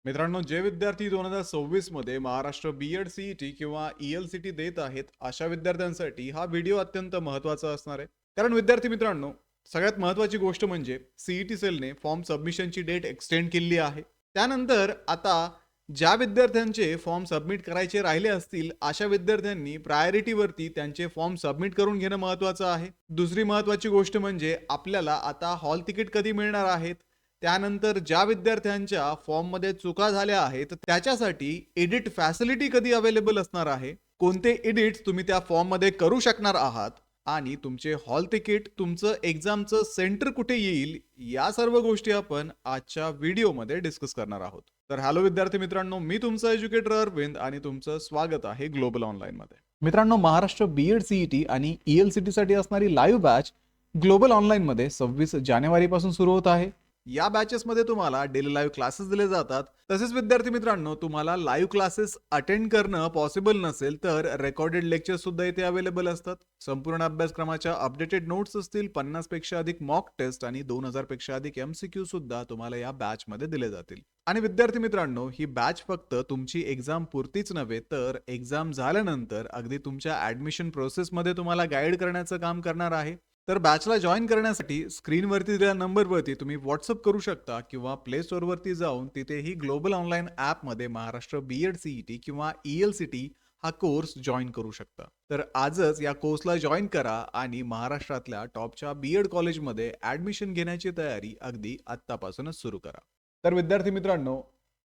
मित्रांनो, जे विद्यार्थी 2026 मध्ये महाराष्ट्र बी-एड सी-ई-टी किंवा ई-एल-सी-टी देत आहेत, अशा विद्यार्थ्यांसाठी हा व्हिडिओ अत्यंत महत्त्वाचा असणार आहे. कारण विद्यार्थी मित्रांनो, सगळ्यात महत्त्वाची गोष्ट म्हणजे सी-ई-टी सेलने फॉर्म सबमिशनची डेट एक्सटेंड केली आहे. त्यानंतर आता ज्या विद्यार्थ्यांचे फॉर्म सबमिट करायचे राहिले असतील, अशा विद्यार्थ्यांनी प्रायोरिटीवरती त्यांचे फॉर्म सबमिट करून घेणं महत्त्वाचं आहे. दुसरी महत्त्वाची गोष्ट म्हणजे आपल्याला आता हॉल तिकीट कधी मिळणार आहेत, त्यानंतर ज्या विद्यार्थ्यांच्या फॉर्ममध्ये चुका झाल्या आहेत त्याच्यासाठी एडिट फॅसिलिटी कधी अवेलेबल असणार आहे, कोणते एडिट्स तुम्ही त्या फॉर्ममध्ये करू शकणार आहात आणि तुमचे हॉल तिकीट, तुमचं एक्झामचं सेंटर कुठे येईल, या सर्व गोष्टी आपण आजच्या व्हिडिओमध्ये डिस्कस करणार आहोत. तर हॅलो विद्यार्थी मित्रांनो, मी तुमचा एज्युकेटर अरविंद आणि तुमचं स्वागत आहे ग्लोबल ऑनलाईनमध्ये. मित्रांनो, महाराष्ट्र बी-एड सी-ई-टी आणि ई-एल-सी-टी साठी असणारी लाईव्ह बॅच ग्लोबल ऑनलाईनमध्ये 26 जानेवारीपासून सुरू होत आहे. या बॅचेसमध्ये तुम्हाला डेली लाईव्ह क्लासेस दिले जातात. तसेच विद्यार्थी मित्रांनो, तुम्हाला लाईव्ह क्लासेस अटेंड करणं पॉसिबल नसेल तर रेकॉर्डेड लेक्चर सुद्धा इथे अवेलेबल असतात. संपूर्ण अभ्यासक्रमाच्या अपडेटेड नोट्स असतील, 50 पेक्षा अधिक मॉक टेस्ट आणि 2000 पेक्षा अधिक MCQ सुद्धा तुम्हाला या बॅचमध्ये दिले जातील. आणि विद्यार्थी मित्रांनो, ही बॅच फक्त तुमची एक्झाम पुरतीच नव्हे तर एक्झाम झाल्यानंतर अगदी तुमच्या ऍडमिशन प्रोसेसमध्ये तुम्हाला गाईड करण्याचं काम करणार आहे. तर बॅचला जॉईन करण्यासाठी स्क्रीनवरती दिलेल्या नंबरवरती तुम्ही व्हॉट्सअप करू शकता किंवा प्ले स्टोअरवरती जाऊन तिथेही ग्लोबल ऑनलाईन ॲपमध्ये महाराष्ट्र बी-एड सी-ई-टी किंवा ई-एल-सी-टी हा कोर्स जॉईन करू शकता. तर आजच या कोर्सला जॉईन करा आणि महाराष्ट्रातल्या टॉपच्या बी-एड कॉलेजमध्ये ॲडमिशन घेण्याची तयारी अगदी आत्तापासूनच सुरू करा. तर विद्यार्थी मित्रांनो,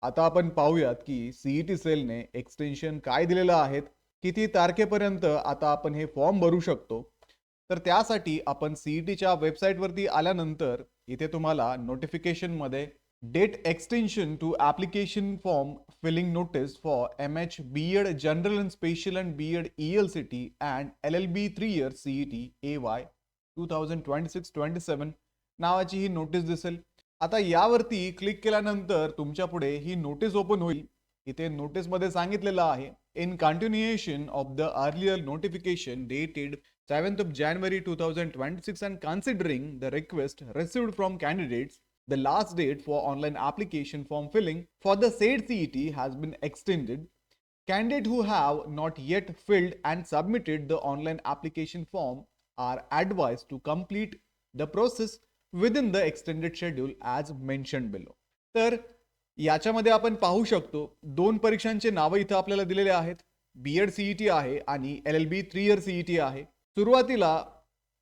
आता आपण पाहूयात की सी-ई-टी सेलने एक्सटेन्शन काय दिलेलं आहे, किती तारखेपर्यंत आता आपण हे फॉर्म भरू शकतो. तर त्यासाठी आपण सी-ई-टीच्या वेबसाईटवरती आल्यानंतर इथे तुम्हाला नोटिफिकेशनमध्ये date extension to application form filling notice for MH B Ed general and special and B Ed ELCT and LLB 3 year CET AY 2026-27 नावाची ही नोटीस दिसेल. आता यावरती क्लिक केल्यानंतर तुमच्या पुढे ही नोटीस ओपन होईल. इथे नोटीसमध्ये सांगितलेलं आहे, in continuation of the earlier notification dated 7th of January 2026 and considering the request received from candidates, the last date for online application form filling for the said CET has been extended. Candidates who have not yet filled and submitted the online application form are advised to complete the process within the extended schedule as mentioned below. तर याच्यामध्ये आपण पाहू शकतो, दोन परीक्षांचे नाव इथं आपल्याला दिलेले आहेत. बी-एड सी-ई-टी आहे आणि LLB 3 इयर सी-ई-टी आहे. सुरुवातीला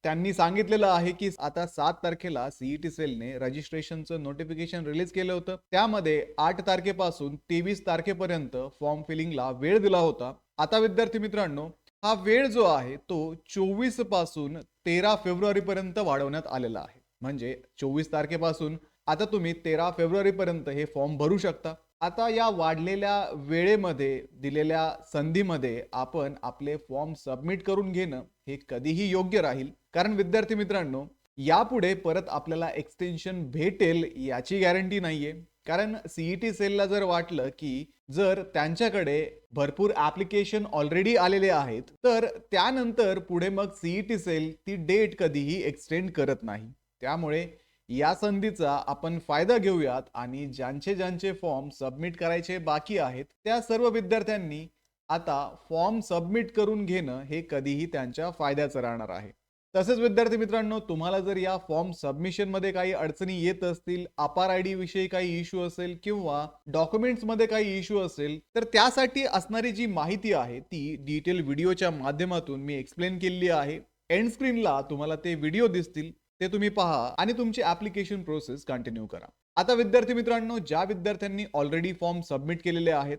त्यांनी सांगितलेलं आहे की आता 7 तारखेला सी-ई-टी सेलने रजिस्ट्रेशनचं नोटिफिकेशन रिलीज केलं होतं. त्यामध्ये 8 तारखेपासून 23 तारखेपर्यंत फॉर्म फिलिंगला वेळ दिला होता. आता विद्यार्थी मित्रांनो, हा वेळ जो आहे तो 24 पासून 13 फेब्रुवारी पर्यंत वाढवण्यात आलेला आहे. म्हणजे 24 तारखेपासून आता तुम्ही 13 फेब्रुवारी पर्यंत हे फॉर्म भरू शकता. आता या वाढलेल्या वेळेमध्ये, दिलेल्या संधीमध्ये आपण आपले फॉर्म सबमिट करून घेणं हे कधीही योग्य राहील. कारण विद्यार्थी मित्रांनो, यापुढे परत आपल्याला एक्सटेन्शन भेटेल याची गॅरंटी नाहीये. कारण सी-ई-टी सेलला जर वाटलं की जर त्यांच्याकडे भरपूर ऍप्लिकेशन ऑलरेडी आलेले आहेत, तर त्यानंतर पुढे मग सी-ई-टी सेल ती डेट कधीही एक्सटेंड करत नाही. त्यामुळे या संधीचा आपण फायदा घेऊयात आणि ज्यांचे फॉर्म सबमिट करायचे बाकी आहेत त्या सर्व विद्यार्थ्यांनी आता फॉर्म सबमिट करून घेणं हे कधीही त्यांच्या फायद्याचं राहणार आहे. तसेच विद्यार्थी मित्रांनो, तुम्हाला जर या फॉर्म सबमिशन मध्ये काही अडचणी येत असतील, अपार आयडी विषयी काही इश्यू असेल किंवा डॉक्युमेंट्स मध्ये काही इश्यू असेल, तर त्यासाठी असणारी जी माहिती आहे ती डिटेल व्हिडिओच्या माध्यमातून मी एक्सप्लेन केलेली आहे. एंड स्क्रीनला तुम्हाला ते व्हिडिओ दिसतील, ते तुम्ही पहा आणि तुमची ऍप्लिकेशन प्रोसेस कंटिन्यू करा. आता विद्यार्थी मित्रांनो, ज्या विद्यार्थ्यांनी ऑलरेडी फॉर्म सबमिट केलेले आहेत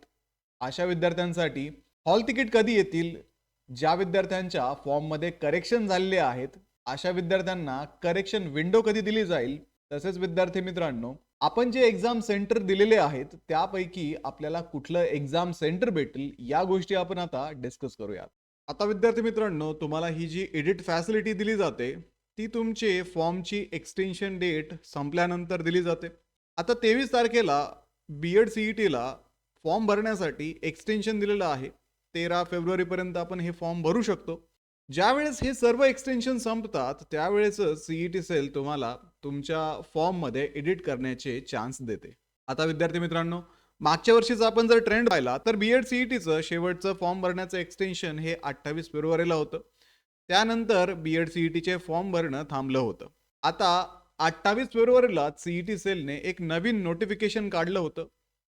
अशा विद्यार्थ्यांसाठी हॉल तिकीट कधी येतील, ज्या विद्यार्थ्यांच्या फॉर्म मध्ये करेक्शन झालेले आहेत अशा विद्यार्थ्यांना करेक्शन विंडो कधी दिली जाईल, तसेच विद्यार्थी मित्रांनो, आपण जे एक्झाम सेंटर दिलेले आहेत त्यापैकी आपल्याला कुठलं एक्झाम सेंटर भेटेल या गोष्टी आपण आता डिस्कस करूयात. आता विद्यार्थी मित्रांनो, तुम्हाला ही जी एडिट फॅसिलिटी दिली जाते ती तुमचे फॉर्मची एक्सटेन्शन डेट संपल्यानंतर दिली जाते. आता 23 तारखेला बी-एड सी-ई-टीला फॉर्म भरण्यासाठी एक्सटेन्शन दिलेलं आहे. 13 फेब्रुवारी पर्यंत आपण हे फॉर्म भरू शकतो. ज्यावेळेस हे सर्व एक्सटेन्शन संपतात त्यावेळेस सी-ई-टी सेल तुम्हाला तुमच्या फॉर्ममध्ये एडिट करण्याचे चान्स देते. आता विद्यार्थी मित्रांनो, मागच्या वर्षीचा आपण जर ट्रेंड पाहिला तर बीएड सीईटीचं शेवटचं फॉर्म भरण्याचं एक्सटेन्शन हे 28 फेब्रुवारीला होतं. त्यानंतर बीएड सीईटीचे फॉर्म भरणं थांबलं होतं. आता 28 फेब्रुवारीला सीईटी सेलने एक नवीन नोटिफिकेशन काढलं होतं.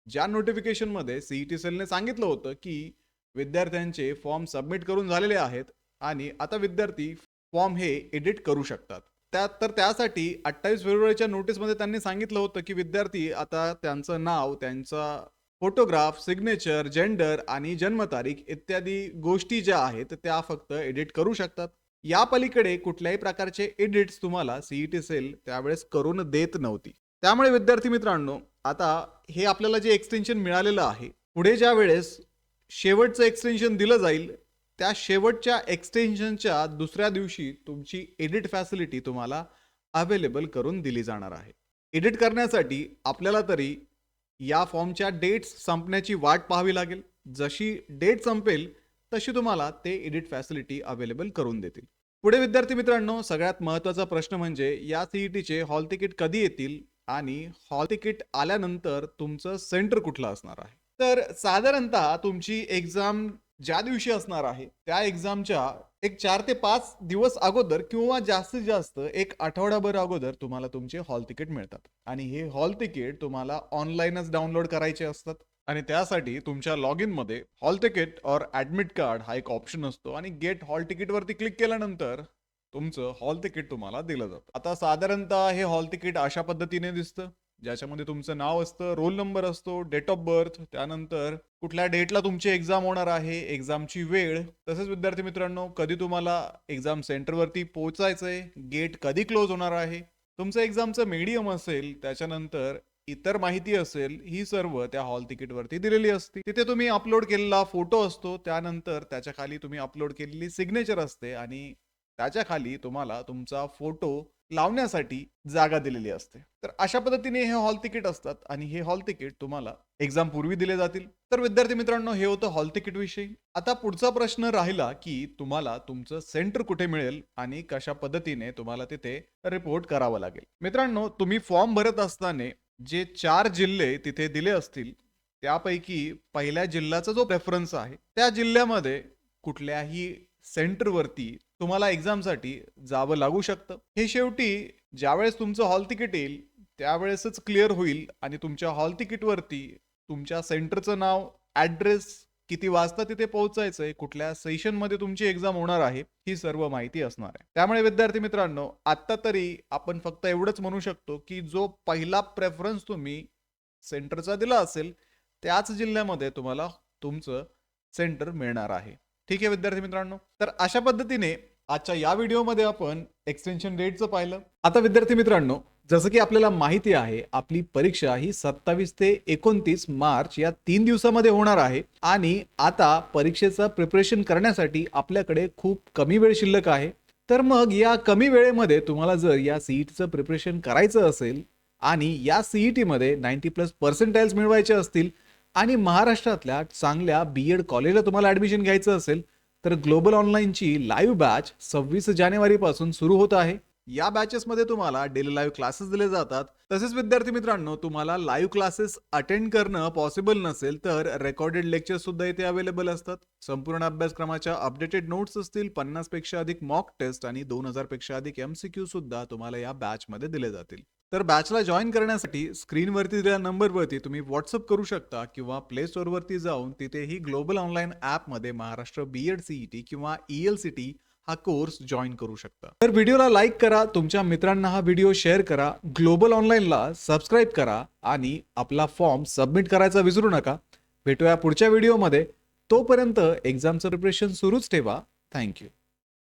ज्या नोटिफिकेशनमध्ये सीईटी सेलने सांगितलं होतं की विद्यार्थ्यांचे फॉर्म सबमिट करून झालेले आहेत आणि आता विद्यार्थी फॉर्म हे एडिट करू शकतात. त्यासाठी 28 फेब्रुवारीच्या नोटीसमध्ये त्यांनी सांगितलं होतं की विद्यार्थी आता त्यांचं नाव, त्यांचा फोटोग्राफ, सिग्नेचर, जेंडर आणि जन्मतारीख इत्यादी गोष्टी ज्या आहेत त्या फक्त एडिट करू शकतात. या पलीकडे कुठल्याही प्रकारचे एडिट्स तुम्हाला सीईटी सेल त्यावेळेस करून देत नव्हती. त्यामुळे विद्यार्थी मित्रांनो, आता हे आपल्याला जे एक्सटेन्शन मिळालेलं आहे, पुढे ज्या वेळेस शेवटचं एक्सटेन्शन दिलं जाईल त्या शेवटच्या एक्सटेन्शनच्या दुसऱ्या दिवशी तुमची एडिट फॅसिलिटी तुम्हाला अवेलेबल करून दिली जाणार आहे. एडिट करण्यासाठी आपल्याला तरी या फॉर्मच्या डेट्स संपण्याची वाट पाहावी लागेल. जशी डेट संपेल तशी तुम्हाला ते एडिट फॅसिलिटी अवेलेबल करून देतील. पुढे विद्यार्थी मित्रांनो, सगळ्यात महत्त्वाचा प्रश्न म्हणजे या सीईटीचे हॉल तिकीट कधी येतील आणि हॉल तिकीट आल्यानंतर तुमचं सेंटर कुठलं असणार आहे. तर साधारणतः तुमची एक्झाम ज्या दिवशी असणार आहे त्या एक्झामच्या एक 4 ते 5 दिवस अगोदर किंवा जास्तीत जास्त एक आठवडाभर अगोदर तुम्हाला तुमचे हॉल तिकीट मिळतात आणि हे हॉल तिकीट तुम्हाला ऑनलाईनच डाउनलोड करायचे असतात आणि त्यासाठी तुमच्या लॉग इन मध्ये हॉल तिकीट और ऍडमिट कार्ड हा एक ऑप्शन असतो आणि गेट हॉल तिकीट वरती क्लिक केल्यानंतर तुमचं हॉल तिकीट तुम्हाला दिलं जातं. आता साधारणतः हे हॉल तिकीट अशा पद्धतीने दिसतं, ज्याच्यामध्ये तुमचं नाव असतं, रोल नंबर असतो, डेट ऑफ बर्थ, त्यानंतर कुठल्या डेटला तुमची एक्झाम होणार आहे, एक्झामची वेळ, तसंच विद्यार्थी मित्रांनो कधी तुम्हाला एक्झाम सेंटरवरती पोहोचायचंय, गेट कधी क्लोज होणार आहे, तुमचं एक्झामचं मीडियम असेल, त्याच्यानंतर इतर माहिती असेल, ही सर्व त्या हॉल तिकीटवरती दिलेली असते. तिथे तुम्ही अपलोड केलेला फोटो असतो, त्यानंतर त्याच्या खाली तुम्ही अपलोड केलेली सिग्नेचर असते आणि त्याच्या खाली तुम्हाला तुमचा फोटो लावण्यासाठी जागा दिलेली असते. तर अशा पद्धतीने हे हॉल तिकीट असतात आणि हे हॉल तिकीट तुम्हाला एक्झाम पूर्वी दिले जातील. तर विद्यार्थी मित्रांनो, हे होतं हॉल तिकीट विषयी. आता पुढचा प्रश्न राहिला की तुम्हाला तुमचं सेंटर कुठे मिळेल आणि कशा पद्धतीने तुम्हाला तिथे रिपोर्ट करावं लागेल. मित्रांनो, तुम्ही फॉर्म भरत असताना जे 4 जिल्हे तिथे दिले असतील त्यापैकी पहिल्या जिल्ह्याचा जो प्रेफरन्स आहे त्या जिल्ह्यामध्ये कुठल्याही सेंटरवरती तुम्हाला एक्झामसाठी जावं लागू शकतं. हे शेवटी ज्यावेळेस तुमचं हॉल तिकीट येईल त्यावेळेसच क्लिअर होईल आणि तुमच्या हॉल तिकीटवरती तुमच्या सेंटरचं नाव, ॲड्रेस, किती वाजता तिथे पोहोचायचंय, कुठल्या सेशनमध्ये तुमची एक्झाम होणार आहे, ही सर्व माहिती असणार आहे. त्यामुळे विद्यार्थी मित्रांनो, आता तरी आपण फक्त एवढंच म्हणू शकतो की जो पहिला प्रेफरन्स तुम्ही सेंटरचा दिला असेल त्याच जिल्ह्यामध्ये तुम्हाला तुमचं सेंटर मिळणार आहे. ठीक आहे विद्यार्थी मित्रांनो, तर अशा पद्धतीने आजच्या या व्हिडिओमध्ये आपण एक्सटेन्शन डेटचं पाहिलं. आता विद्यार्थी मित्रांनो, जसं की आपल्याला माहिती आहे आपली परीक्षा ही 27 ते 29 मार्च या 3 दिवसामध्ये होणार आहे आणि आता परीक्षेचं प्रिपरेशन करण्यासाठी आपल्याकडे खूप कमी वेळ शिल्लक आहे. तर मग या कमी वेळेमध्ये तुम्हाला जर या सीईटीचं प्रिपरेशन करायचं असेल आणि या सीईटीमध्ये 90+ पर्सेंटाइल्स मिळवायचे असतील आणि महाराष्ट्रातल्या चांगल्या बीएड कॉलेजला तुम्हाला ऍडमिशन घ्यायचं असेल तर ग्लोबल ऑनलाईनची लाईव्ह बॅच 26 जानेवारी पासून सुरू होत आहे. या बॅचेसमध्ये तुम्हाला डेली लाईव्ह क्लासेस दिले जातात. तसेच विद्यार्थी मित्रांनो, तुम्हाला लाईव्ह क्लासेस अटेंड करणं पॉसिबल नसेल तर रेकॉर्डेड लेक्चर सुद्धा इथे अवेलेबल असतात. संपूर्ण अभ्यासक्रमाच्या अपडेटेड नोट्स असतील, 50 पेक्षा अधिक मॉक टेस्ट आणि 2000 पेक्षा अधिक MCQ सुद्धा तुम्हाला या बॅचमध्ये दिले जातील. तर बॅचला जॉईन करण्यासाठी स्क्रीनवरती दिलेल्या नंबरवरती तुम्ही व्हॉट्सअप करू शकता किंवा प्ले स्टोअरवरती जाऊन तिथेही ग्लोबल ऑनलाईन ॲपमध्ये महाराष्ट्र बीएड सीईटी किंवा ELCT हा कोर्स जॉईन करू शकता. तर व्हिडिओला लाईक करा, तुमच्या मित्रांना हा व्हिडिओ शेअर करा, ग्लोबल ऑनलाईनला सबस्क्राईब करा आणि आपला फॉर्म सबमिट करायचा विसरू नका. भेटूया पुढच्या व्हिडिओमध्ये. तोपर्यंत एक्झामचं प्रिपरेशन सुरूच ठेवा. थँक्यू.